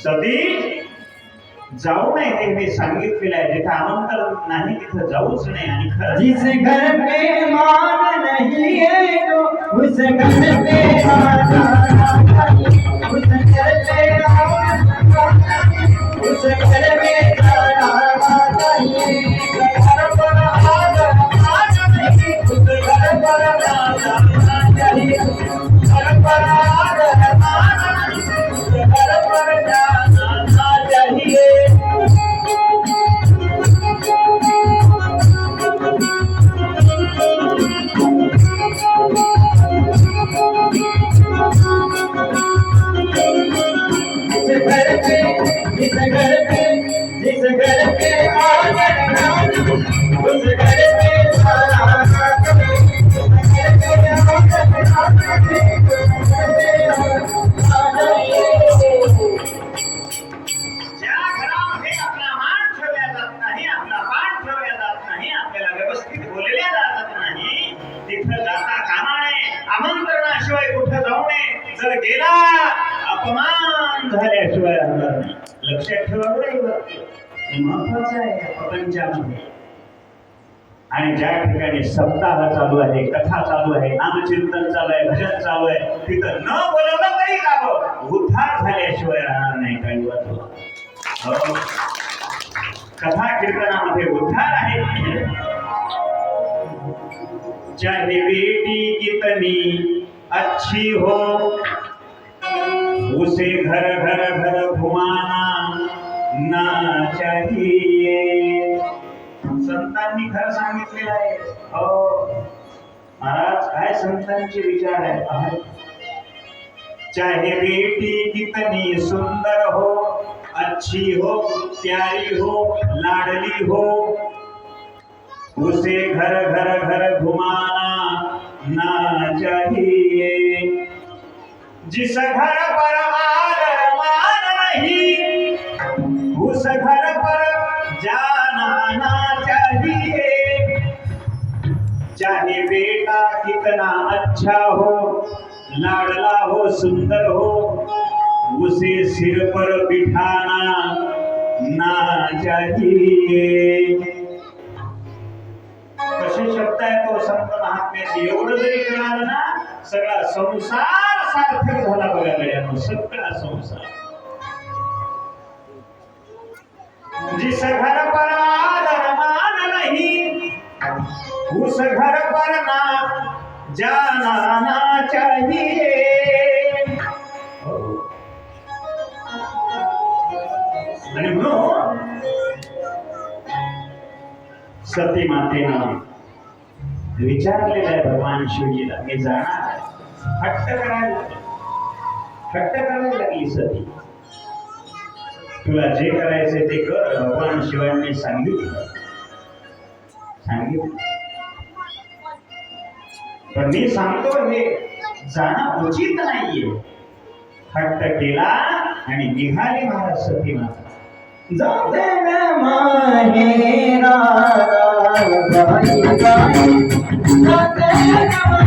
सती जाऊ नये ते मी सांगितलेलं आहे. जिथे आमंत्रण नाही तिथे जाऊच नाही. आणि खरं जिस घर पे मान नहीं है तो उस घर पे आना चाहिए. उस घर पे उस घर में जाना चाहिए. घर पर आदर नहीं, उस घर पर जाना चाहिए. घर पर आदर नहीं, उस घर पर जाना चाहिए. जिस घर पे आदर नहीं, उस घर पे जाना चाहिए. ज्या घरामध्ये आपला मान ठेवला जात नाही, आपला पान ठेवला जात नाही, आपल्याला व्यवस्थित बोलल्या जात नाही, तिथं जाता कामा नये. आमंत्रणाशिवाय कुठं जाऊ नये. जर गेला अपमान झाल्याशिवाय राहणार नाही. लक्षात ठेवा बरं हे वाक्य. हे महत्वाचं आहे या प्रपंचामध्ये. आणि ज्या ठिकाणी सप्ताह चालू आहे, कथा चालू आहे, नामचिंतन चालू आहे, भजन चालू आहे, तिथं न बोलवलं तरी गावं उद्धार झाल्याशिवाय राहणार नाही. काही वाचवा कथा कीर्तनामध्ये उद्धार आहे. चाहे बेटी कितनी अच्छी हो, उसे घर घर घर घुमाना ना चाहिए. संतांनी खरं सांगितलेलं आहे. हो महाराज, काय संतांचे विचार आहे. चाहे बेटी कितनी सुंदर हो, अच्छी हो, प्यारी हो, लाडली हो, उसे घर घर घर घुमाना ना चाहिए. जिस घर पर आदर मान नहीं, उस घर पर जाना ना चाहिए. चाहे बेटा कितना अच्छा हो, लाडला हो, सुंदर हो, उसे सिर पर बिठाना ना चाहिए. कसे शब्द आहे तो संत महात्म्याचे. एवढं जरी कळालं ना, सगळा संसार सार्थक झाला बघा गड्यांनो. सगळा संसार. जिस घर पर आदर मान नहीं, उस घर पर ना जाना ना चाहिए. आणि म्हणून सती मातेनं विचारलेलं आहे भगवान शिवजीला, मी जाणार. हट्ट करायला लागली सती. तुला जे करायचंय ते कर. भगवान शिवांनी सांगितलं. पण मी सांगतो हे जाणं उचित नाहीये. हट्ट केला आणि निघाली महाराज सती माता. जाते माहेरा गाई गाई, जाते माहेरा गाई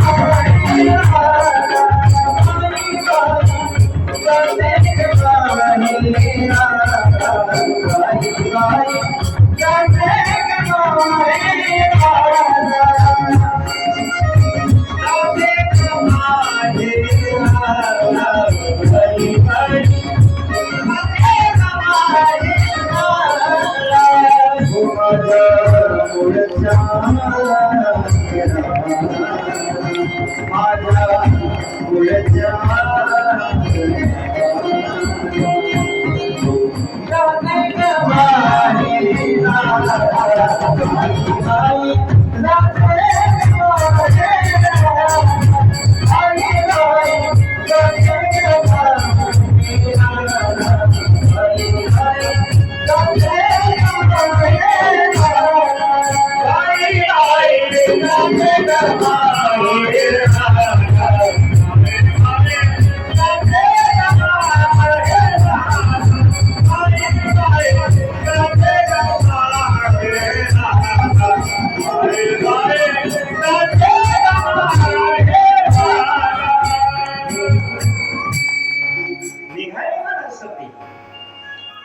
गाई, जाते माहेरा गाई गाई, जाते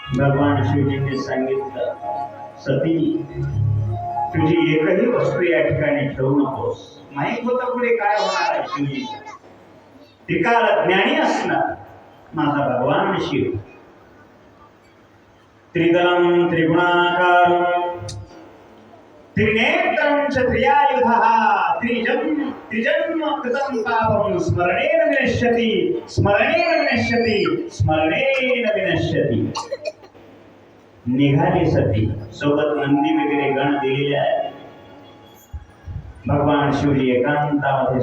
भगवान शिवजींनी सांगितलं, सती तुझी एकही वस्तू या ठिकाणी ठेवू नकोस. माहित होतं पुढे काय होणार आहे. शिवजी त्रिकाल ज्ञानी असणार माझा भगवान शिव. त्रिदलम त्रिगुणाकारम त्रिनेत्रं च त्रियायुधः त्रिजन्म कृतं पापं स्मरणेन विनश्यति स्मरणेन विनश्यति स्मरणेन विनश्यति. निघाली सती, सोबत नंदी वगैरे गण दिलेले आहे. भगवान शिवजी एकांतामध्ये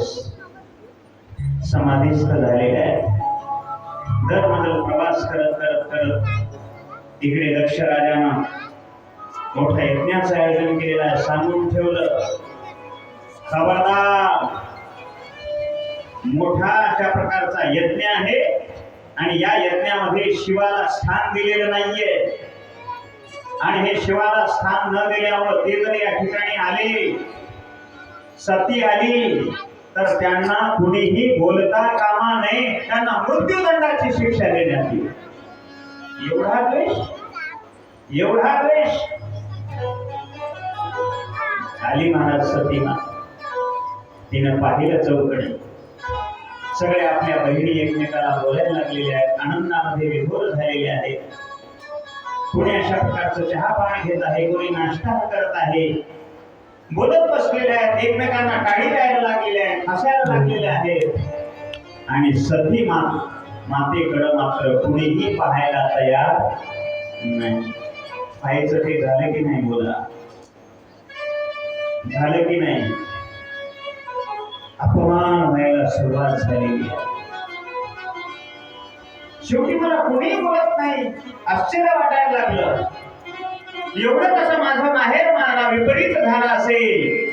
समाधीस्थ झालेले आहेत. दरमजल प्रवास करत करत करत इकडे दक्ष राजानं मोठ्या यज्ञाचं आयोजन केलेलं आहे. सांगून ठेवलं, खबरदार, मोठा अशा प्रकारचा यज्ञ आहे आणि या यज्ञामध्ये शिवाला स्थान दिलेलं नाहीये. आणि हे शिवाला स्थान न दिल्यावर ते जर या ठिकाणी आले, सती आली, तर त्यांना कुणीही बोलता कामा नये, त्यांना मृत्यूदंडाची शिक्षा देण्यात येईल. एवढा द्वेष, एवढा द्वेष. आली महाराज सतीमा, तिनं पाहिलं चौकडी, सगळे आपल्या बहिणी एकमेकाला बोलायला लागलेल्या आहेत, आनंदामध्ये विभोर झालेले आहेत. कोणी अशा प्रकारचं चहा पाणी घेत आहे, कोणी नाश्ता करत आहे, बोलत बसलेले आहेत, एकमेकांना टाळी द्यायला लागलेले आहेत, हसायला लागलेले आहेत. आणि सती मातेकडं मात्र कुणीही पाहायला तयार नाही. पाहायचं ते झालं की नाही, बोला, झालं की नाही. अपमान व्हायला सुरुवात झालेली आहे. शेवटी मला कुणीही बोलत नाही, आश्चर्य वाटायला लागलं. एवढं कसं माझं माहेर मला विपरीत झालं असेल,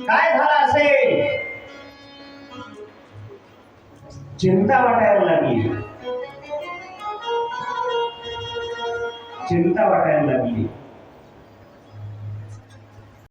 काय झालं असेल, चिंता वाटायला लागली, चिंता वाटायला लागली.